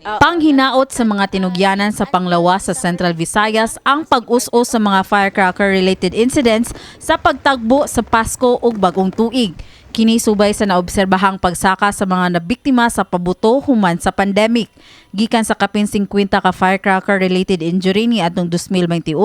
Panghinaot sa mga tinugyanan sa panglawas sa Central Visayas ang pag-us-us sa mga firecracker-related incidents sa pagtagbo sa Pasko ug bagong tuig. Kini subay sa naobserbahang pagsaka sa mga nabiktima sa pabuto human sa pandemic. Gikan sa kapin 50 ka firecracker-related injury ni atong 2021,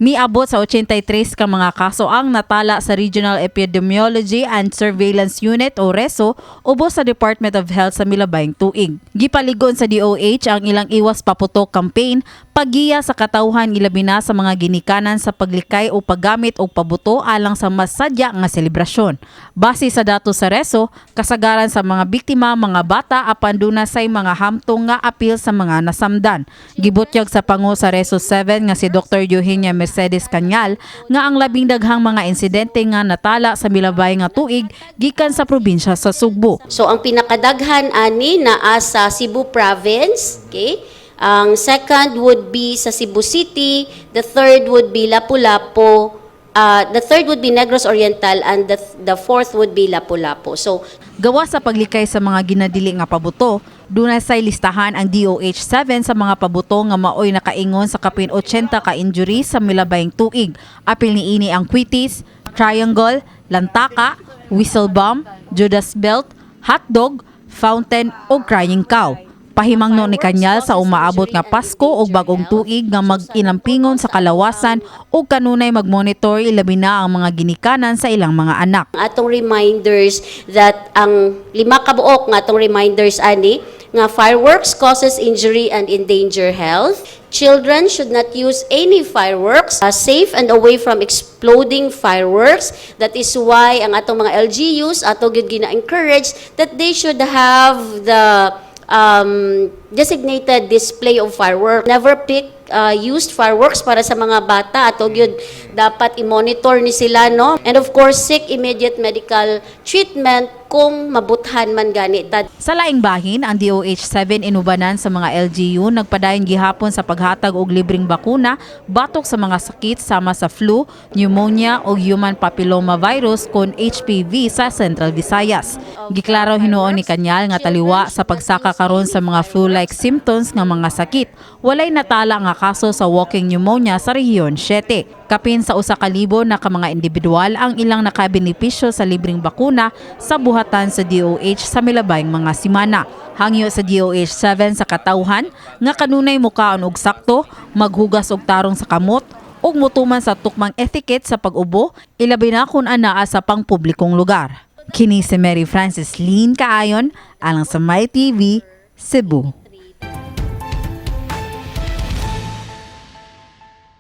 miabot sa 83 ka mga kaso ang natala sa Regional Epidemiology and Surveillance Unit o RESO ubos sa Department of Health sa milabayng tuig. Gipaligon sa DOH ang ilang iwas paputok campaign paggiya sa katawhan ilabi na sa mga ginikanan sa paglikay o paggamit o pabuto alang sa mas sadya nga selebrasyon. Base sa datos sa RESO, kasagaran sa mga biktima mga bata apan dunay mga hamtong nga apil sa mga nasamdan. Gibutyag sa pangu sa RESO 7 nga si Dr. Eugenia Mercedes Cañal nga ang labing daghang mga insidente nga natala sa milabay nga tuig gikan sa probinsya sa Sugbo. So ang pinakadaghan ani naa sa Cebu Province, okay? Ang second would be sa Cebu City, the third would be Lapu-Lapu, the third would be Negros Oriental, and the fourth would be Lapu-Lapu. So, gawa sa paglikay sa mga ginadili nga pabuto, dunay say listahan ang DOH 7 sa mga pabuto nga maoy nakaingon sa kapin 80 ka injury sa milabayng tuig. Apil niini ang quitis, triangle, lantaka, whistle bomb, Judas belt, hotdog, fountain o crying cow. Pahimangno ni Cañal sa umaabot nga Pasko o bagong tuig nga mag-inampingon sa kalawasan o kanunay mag-monitor ilabi na ang mga ginikanan sa ilang mga anak. Atong reminders that ang 5 kabuok nga atong reminders ani nga fireworks causes injury and endanger health. Children should not use any fireworks. Safe and away from exploding fireworks. That is why ang atong mga LGUs ato gyud gina-encourage that they should have the designated display of fireworks. Never pick used fireworks para sa mga bata. Ato gyud dapat i-monitor ni sila, no? And of course, seek immediate medical treatment kung mabuthan man gani. Sa laing bahin, ang DOH 7 inubanan sa mga LGU nagpadayon gihapon sa paghatag og libreng bakuna batok sa mga sakit sama sa flu, pneumonia o human papilloma virus kon HPV sa Central Visayas. Giklaro hinuon ni Cañal nga taliwa sa pagsaka karon sa mga flu-like symptoms nga mga sakit. Walay natala nga kaso sa walking pneumonia sa rehiyon 7. Kapin sa 1,000 na ka mga individual ang ilang nakabenepisyo sa libreng bakuna sa buhatan sa DOH sa milabayng mga simana. Hangyo sa DOH 7 sa katawhan nga kanunay mukaon og sakto, maghugas og tarong sa kamot ug mutuman sa tukmang etiquette sa pag-ubo ilabi na kun anaa sa pangpublikong lugar. Kini si Mary Frances Lynn Kaayon alang sa My TV Cebu.